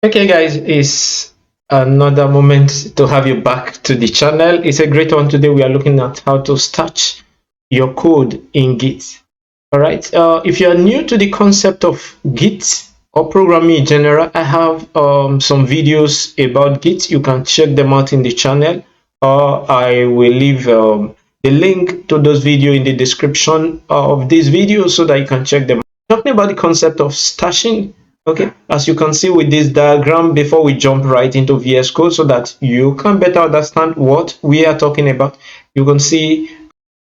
Okay guys, it's another moment to have you back to the channel. It's a great one. Today we are looking at how to start your code in Git. All right, if you are new to the concept of Git or programming in general, I have some videos about Git. You can check them out in the channel, or I will leave the link to those videos in the description of this video so that you can check them. Talking about the concept of stashing. Okay, as you can see with this diagram, before we jump right into VS Code so that you can better understand what we are talking about, you can see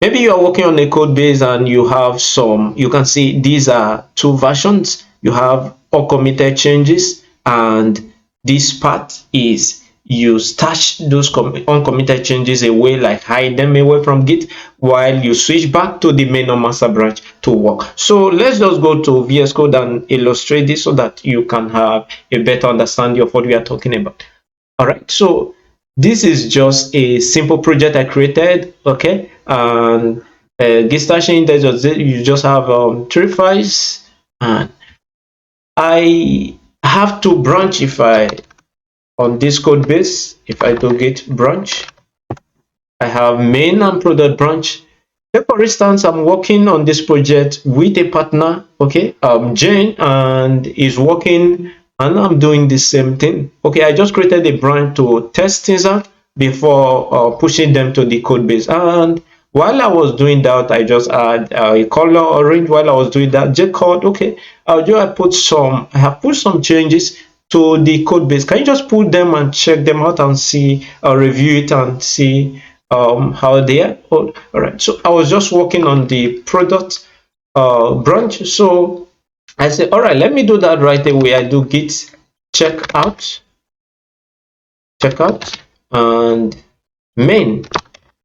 maybe you are working on a code base and you have some, you can see these are two versions. You have all committed changes, and this part is you stash those uncommitted changes away, like hide them away from Git, while you switch back to the main or master branch to work. So let's just go to VS Code and illustrate this so that you can have a better understanding of what we are talking about. All right, so this is just a simple project I created. Okay, and Git stashing, you just have 3 files, and I have to branch. If I on this code base, if I do git branch, I have main and product branch. For instance, I'm working on this project with a partner, okay, Jane, and is working, and I'm doing the same thing. Okay, I just created a branch to test things out before pushing them to the code base. And while I was doing that, I just add a color orange. While I was doing that, J code, okay, I have put some changes to the code base. Can you just put them and check them out and see, review it and see how they are? All right, so I was just working on the product branch, so I said, all right, let me do that right away. I do git checkout and main.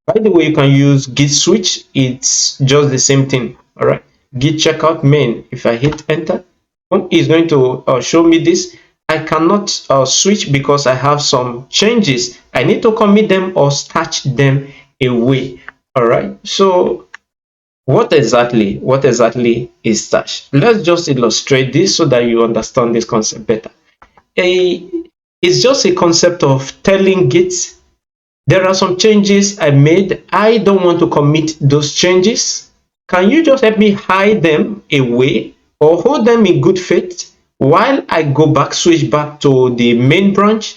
By the way, you can use git switch, it's just the same thing. All right, git checkout main. If I hit enter, it's going to show me this. I cannot switch because I have some changes. I need to commit them or stash them away. All right, so what exactly is stash? Let's just illustrate this so that you understand this concept better. It's just a concept of telling Git, there are some changes I made. I don't want to commit those changes. Can you just help me hide them away or hold them in good faith while I go back, switch back to the main branch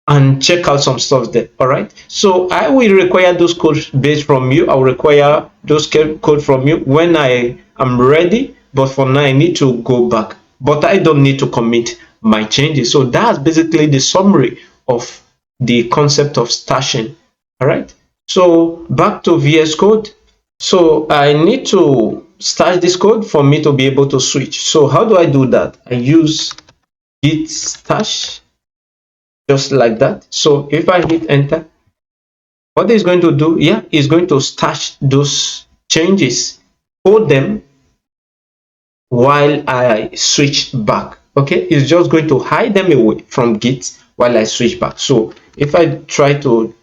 and check out some stuff there? All right, so I will require those code base from you. I will require those code from you when I am ready, but for now I need to go back, but I don't need to commit my changes. So that's basically the summary of the concept of stashing. All right, so back to VS Code. So I need to stash this code for me to be able to switch. So how do I do that? I use git stash, just like that. So if I hit enter, what it's going to do, yeah, is going to stash those changes, hold them while I switch back. Okay, it's just going to hide them away from Git while I switch back. So if I try to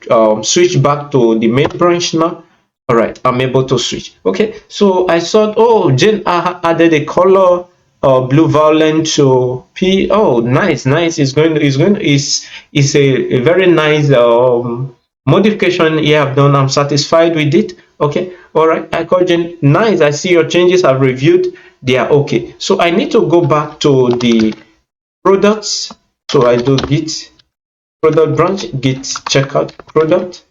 switch back to the main branch now, all right, I'm able to switch. Okay, so I thought, oh, Jane added a color blue violet to P. Oh, nice. It's a very nice modification you have done. I'm satisfied with it. Okay, all right, I call Jane. Nice, I see your changes. I've reviewed, they are okay. So I need to go back to the products. So I do git product branch, git checkout product.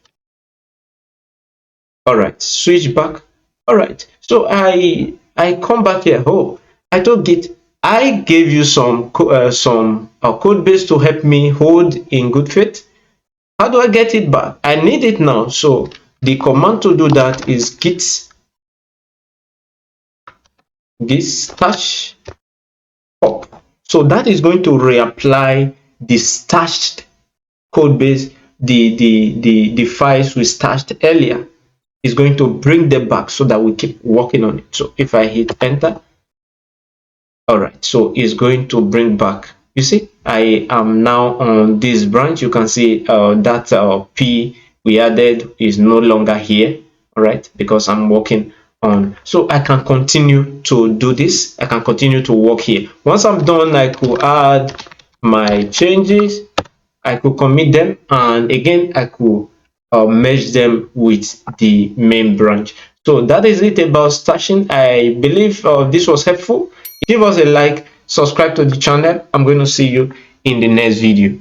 All right, switch back. All right, so I come back here. Oh, I told Git, I gave you some code base to help me hold in good faith. How do I get it back? I need it now. So the command to do that is git stash up. So that is going to reapply the stashed code base, the files we stashed earlier. Is going to bring them back so that we keep working on it. So if I hit enter, all right, so it's going to bring back, you see, I am now on this branch. You can see that P we added is no longer here, all right, because I'm working on. So I can continue to do this. I can continue to work here. Once I'm done, I could add my changes, I could commit them, and again I could merge them with the main branch. So that is it about stashing. I believe this was helpful. Give us a like, subscribe to the channel. I'm going to see you in the next video.